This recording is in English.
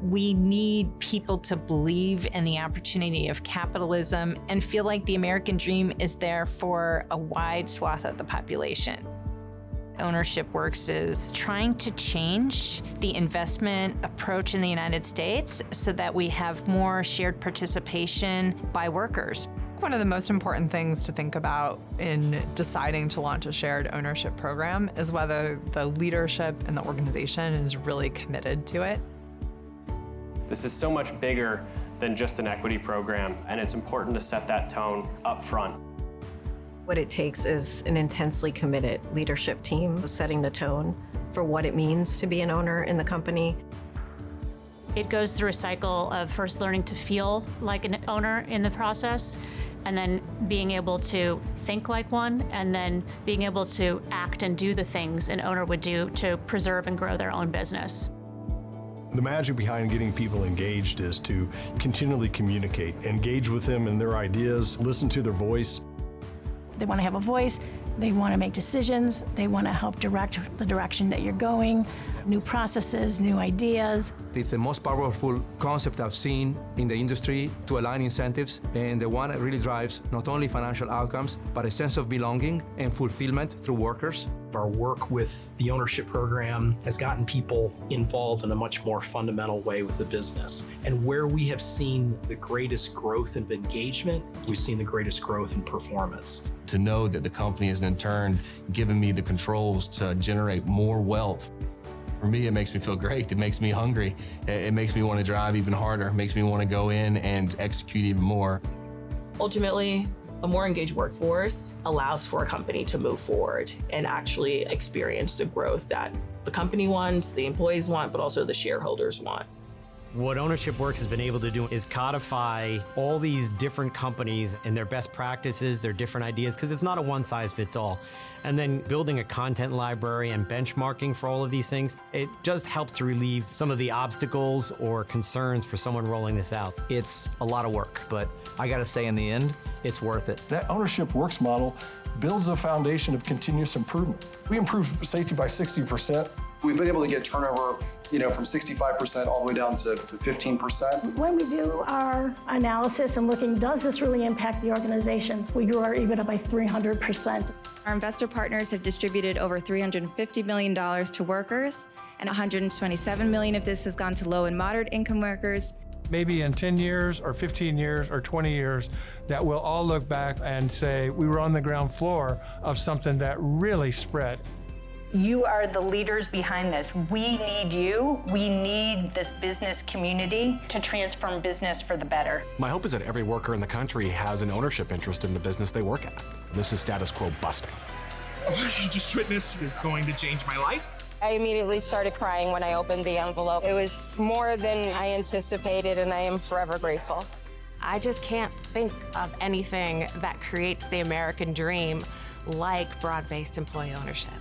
We need people to believe in the opportunity of capitalism and feel like the American dream is there for a wide swath of the population. Ownership Works is trying to change the investment approach in the United States so that we have more shared participation by workers. One of the most important things to think about in deciding to launch a shared ownership program is whether the leadership and the organization is really committed to it. This is so much bigger than just an equity program, and it's important to set that tone up front. What it takes is an intensely committed leadership team setting the tone for what it means to be an owner in the company. It goes through a cycle of first learning to feel like an owner in the process, and then being able to think like one, and then being able to act and do the things an owner would do to preserve and grow their own business. The magic behind getting people engaged is to continually communicate, engage with them and their ideas, listen to their voice. They want to have a voice, they want to make decisions, they want to help direct the direction that you're going, new processes, new ideas. It's the most powerful concept I've seen in the industry to align incentives, and the one that really drives not only financial outcomes, but a sense of belonging and fulfillment through workers. Our work with the ownership program has gotten people involved in a much more fundamental way with the business. And where we have seen the greatest growth and engagement, we've seen the greatest growth in performance. To know that the company has in turn given me the controls to generate more wealth. For me, it makes me feel great. It makes me hungry. It makes me want to drive even harder. It makes me want to go in and execute even more. Ultimately, a more engaged workforce allows for a company to move forward and actually experience the growth that the company wants, the employees want, but also the shareholders want. What Ownership Works has been able to do is codify all these different companies and their best practices, their different ideas, because it's not a one-size-fits-all. And then building a content library and benchmarking for all of these things, it just helps to relieve some of the obstacles or concerns for someone rolling this out. It's a lot of work, but I gotta say in the end, it's worth it. That Ownership Works model builds a foundation of continuous improvement. We improve safety by 60%. We've been able to get turnover, from 65% all the way down to 15%. When we do our analysis and looking, does this really impact the organizations? We grew our EBITDA by 300%. Our investor partners have distributed over $350 million to workers, and $127 million of this has gone to low and moderate income workers. Maybe in 10 years or 15 years or 20 years that we'll all look back and say we were on the ground floor of something that really spread. You are the leaders behind this. We need you. We need this business community to transform business for the better. My hope is that every worker in the country has an ownership interest in the business they work at. This is status quo busting. What you just witnessed is going to change my life. I immediately started crying when I opened the envelope. It was more than I anticipated, and I am forever grateful. I just can't think of anything that creates the American dream like broad-based employee ownership.